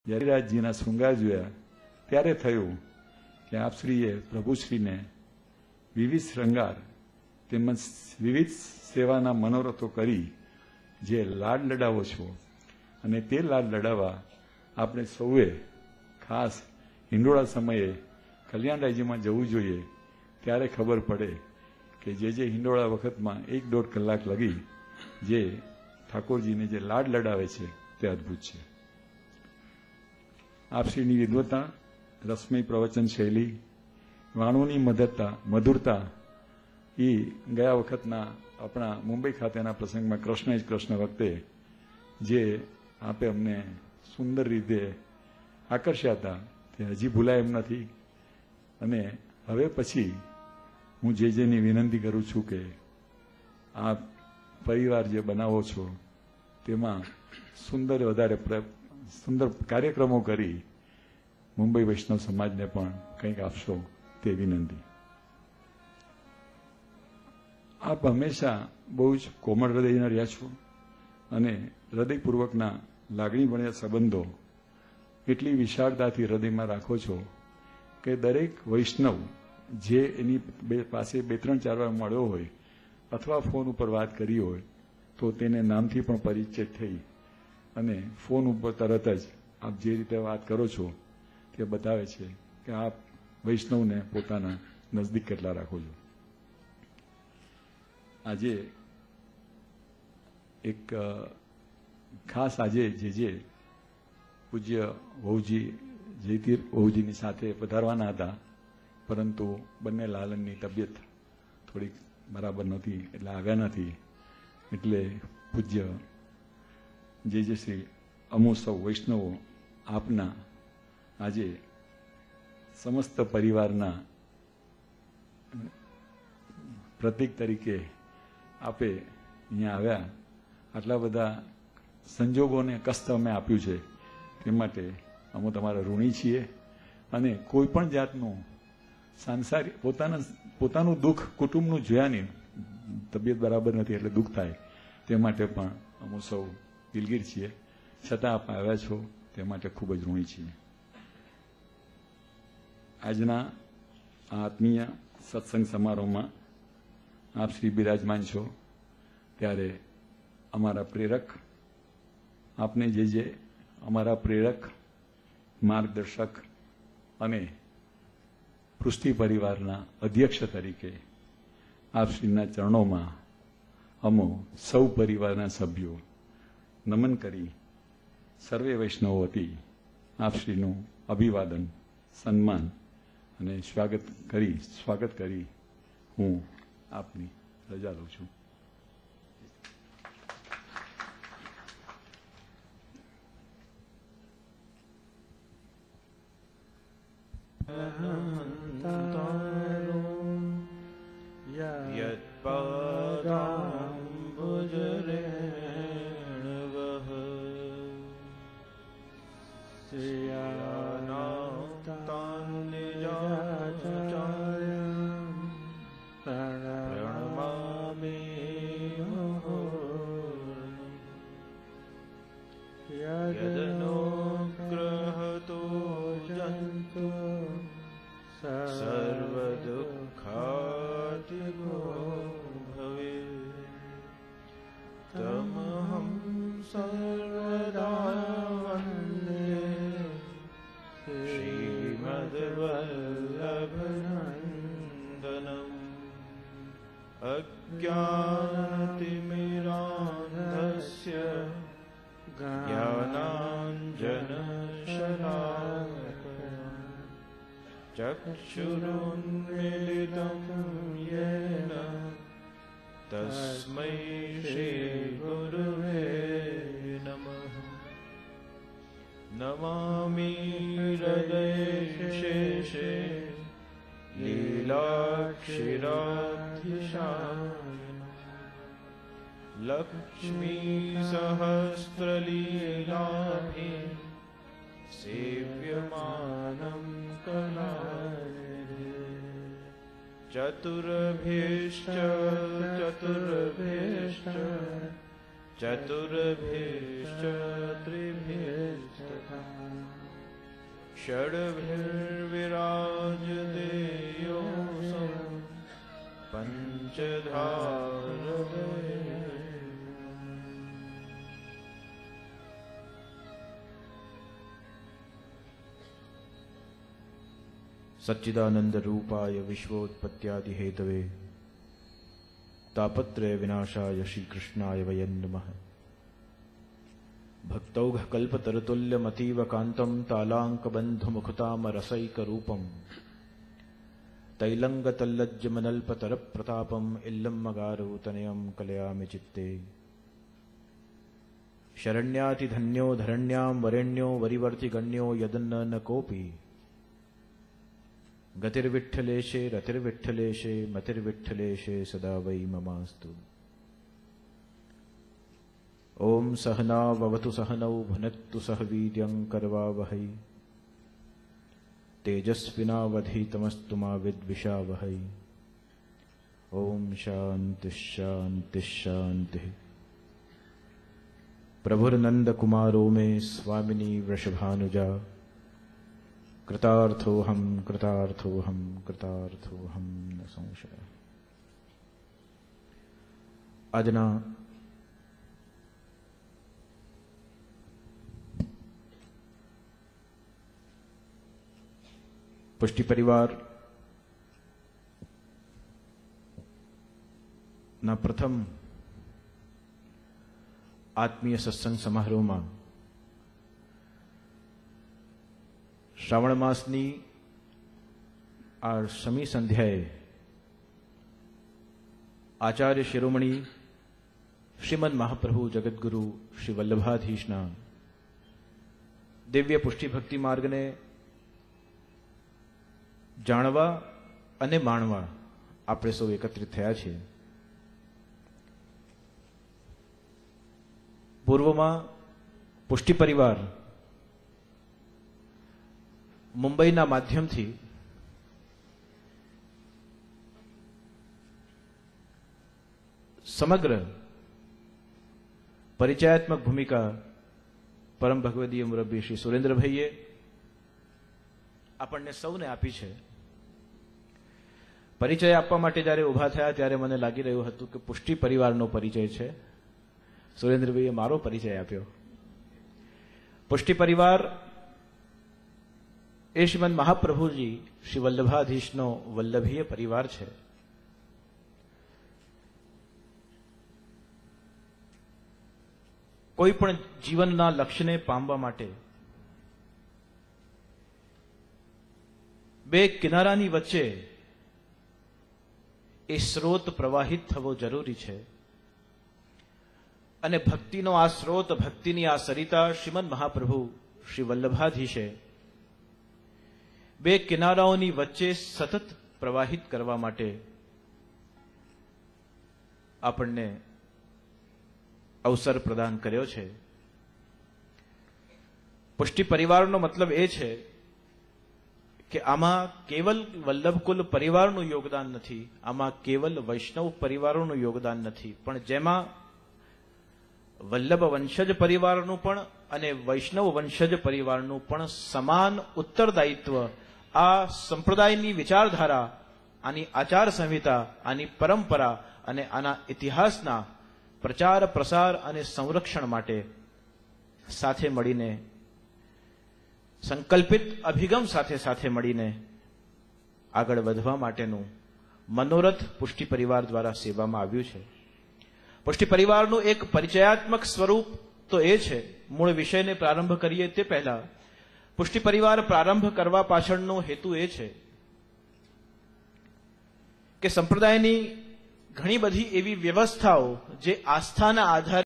જ્યારે રાજજીના શૃંગાર જોયા ત્યારે થયું કે આપશ્રીએ પ્રભુશ્રીને વિવિધ શ્રૃંગાર તેમજ વિવિધ સેવાના મનોરથો કરી જે લાડ લડાવો છો અને તે લાડ લડાવવા આપણે સૌએ ખાસ હિંડોળા સમયે કલ્યાણરાયજીમાં જવું જોઈએ. ત્યારે ખબર પડે કે જે હિંડોળા વખતમાં 1-1.5 કલાક લગી જે ઠાકોરજીને જે લાડ લડાવે છે તે અદ્ભુત છે. આપશ્રીની વિદ્વતા, રસમય પ્રવચન શૈલી, વાણોની મધુરતા એ ગયા વખતના આપણા મુંબઈ ખાતેના પ્રસંગમાં કૃષ્ણ જ કૃષ્ણ વખતે જે આપે અમને સુંદર રીતે આકર્ષ્યા હતા તે હજી ભૂલાય એમ નથી. અને હવે પછી હું જેની વિનંતી કરું છું કે આ પરિવાર જે બનાવો છો તેમાં સુંદર કાર્યક્રમો કરી મુંબઈ વૈષ્ણવ સમાજને પણ કંઈક આપશો તે વિનંતી. આપ હંમેશા બહુ જ કોમળ હૃદયના રહ્યા છો અને હૃદયપૂર્વકના લાગણીભર્યા સંબંધો એટલી વિશાળતાથી હૃદયમાં રાખો છો કે દરેક વૈષ્ણવ જે એની પાસે 2-3-4 વાર મળ્યો હોય અથવા ફોન ઉપર વાત કરી હોય તો તેને નામથી પણ પરિચય થઈ અને ફોન ઉપર તરત જ આપ જે રીતે વાત કરો છો તે બતાવે છે કે આપ વૈષ્ણવને પોતાના નજદીક કેટલા રાખો છો. આજે એક ખાસ આજે જે પૂજ્ય વહુજી જયતીર વહુજીની સાથે પધારવાના હતા, પરંતુ બંને લાલનની તબિયત થોડીક બરાબર નથી એટલે આવ્યા નથી. એટલે પૂજ્ય જે શ્રી અમો સૌ વૈષ્ણવો આપના આજે સમસ્ત પરિવારના પ્રતીક તરીકે આપે અહીંયા આવ્યા. આટલા બધા સંજોગોને કષ્ટ અમે આપ્યું છે તે માટે અમે તમારા ઋણી છીએ. અને કોઈ પણ જાતનું સાંસારિક પોતાનું દુઃખ કુટુંબનું જોયા નહીં, તબિયત બરાબર નથી એટલે દુઃખ થાય, તે માટે પણ અમે સૌ દિલગીર છીએ. છતાં આપ આવ્યા છો તે માટે ખૂબ જ ઋણી છીએ. આજના આ આત્મીય સત્સંગ સમારોહમાં આપ શ્રી બિરાજમાન છો ત્યારે અમારા પ્રેરક, આપને જે અમારા પ્રેરક, માર્ગદર્શક અને પૃષ્ટિ પરિવારના અધ્યક્ષ તરીકે આપ શ્રીના ચરણોમાં અમો સૌ પરિવારના સભ્યો નમન કરી સર્વે વૈષ્ણવો વતી આપ શ્રીનું અભિવાદન, સન્માન અને સ્વાગત કરી હું આપની રજા લઉં છું. अज्ञानतिमिरान्धस्य ज्ञानाञ्जनशलाकया चक्षुरुन्मीलितं येन तस्मै श्रीगुरुवे नमः. नमामि हृदयशेषे लीलाक्षिराधिशायिनं लक्ष्मी सहस्रलीलाभिः सेव्यमानं कलानिधे चतुर्भिश्च त्रिभिस्तथा षड्भिर्विराजतेयोऽसौ पञ्चधारदये सच्चिदानंद रूपाय विश्वोत्पत्त्यादि हेतवे तापत्रय विनाशाय श्री कृष्णाय वयं नमः। भक्तौघ कल्पतरुतुल्यमतीव कान्तं तालाङ्कबन्धुमुखताम रसैकरूपम् तैलङ्गतल्लज्जमनल्पतरप्रतापम् इल्लम्मगारुतनयं कलयामि चित्ते। शरण्यातिधन्यो धरण्यां वरेण्यो वरिवर्तिगण्यो यदन्न न कोऽपि गतिर्विठ्ठलेशे रतिर्विठ्ठलेशे मतिर्विठ्ठलेशे सदा वै ममास्तु। ओम सहना ववतु सहनौ भुनक्तु सह वीर्यं करवावहै तेजस्विनावधीतमस्तु मा विद्विषावहै। ओम शांति शांति शांति। प्रभुर्नंद कुमारो मे स्वामिनी वृषभानुजा कृतार्थोऽहं कृतार्थोऽहं कृतार्थोऽहं न संशय। આજના પુષ્ટિ પરિવાર ના પ્રથમ આત્મીય સત્સંગ સમારોહમાં શ્રાવણ માસની આ શમી સંધ્યાએ આચાર્ય શિરોમણી શ્રીમદ મહાપ્રભુ જગદગુરુ શ્રી વલ્લભાધીશના દિવ્ય પુષ્ટિ ભક્તિ માર્ગને જાણવા અને માણવા આપણે સૌ એકત્રિત થયા છીએ। પૂર્વમાં પુષ્ટિ પરિવાર મુંબઈના માધ્યમથી સમગ્ર પરિચયાત્મક ભૂમિકા પરમ ભગવદીય મુરબ્બી શ્રી સુરેન્દ્રભાઈએ આપણને સૌને આપી છે। પરિચય આપવા માટે જ્યારે ઉભા થયા ત્યારે મને લાગી રહ્યું હતું કે પુષ્ટિ પરિવારનો પરિચય છે, સુરેન્દ્રભાઈએ મારો પરિચય આપ્યો। પુષ્ટિ પરિવાર એ શ્રીમદ મહાપ્રભુજી શ્રી વલ્લભાધીશનો વલ્લભીય પરિવાર છે। કોઈ પણ જીવનના લક્ષ્યને પામવા માટે બે કિનારાની વચ્ચે એ સ્રોત પ્રવાહિત થવો જરૂરી છે અને ભક્તિનો આ સ્રોત, ભક્તિની આ સરિતા શ્રીમદ મહાપ્રભુ શ્રી વલ્લભાધીશે બે કિનારાઓની વચ્ચે સતત પ્રવાહિત કરવા માટે આપણને અવસર પ્રદાન કર્યો છે। પુષ્ટિ પરિવારનો મતલબ એ છે કે આમાં કેવલ વલ્લભકુલ પરિવારનું યોગદાન નથી, આમાં કેવલ વૈષ્ણવ પરિવારોનું યોગદાન નથી, પણ જેમાં વલ્લભ વંશજ પરિવારનું પણ અને વૈષ્ણવ વંશજ પરિવારનું પણ સમાન ઉત્તરદાયિત્વ આ સંપ્રદાયની વિચારધારા, આની આચાર સંહિતા, આની પરંપરા અને આના ઇતિહાસના પ્રચાર પ્રસાર અને સંરક્ષણ માટે સાથે મળીને સંકલ્પિત અભિગમ સાથે મળીને આગળ વધવા માટેનું મનોરથ પુષ્ટિ પરિવાર દ્વારા સેવામાં આવ્યું છે। પુષ્ટિ પરિવારનું એક પરિચયાત્મક સ્વરૂપ તો એ છે, મૂળ વિષયને પ્રારંભ કરીએ તે પહેલા પુષ્ટિ પરિવાર પ્રારંભ કરવા પાછળનો હેતુ એ છે કે સંપ્રદાયની ઘણી બધી એવી વ્યવસ્થાઓ જે આસ્થાના આધારે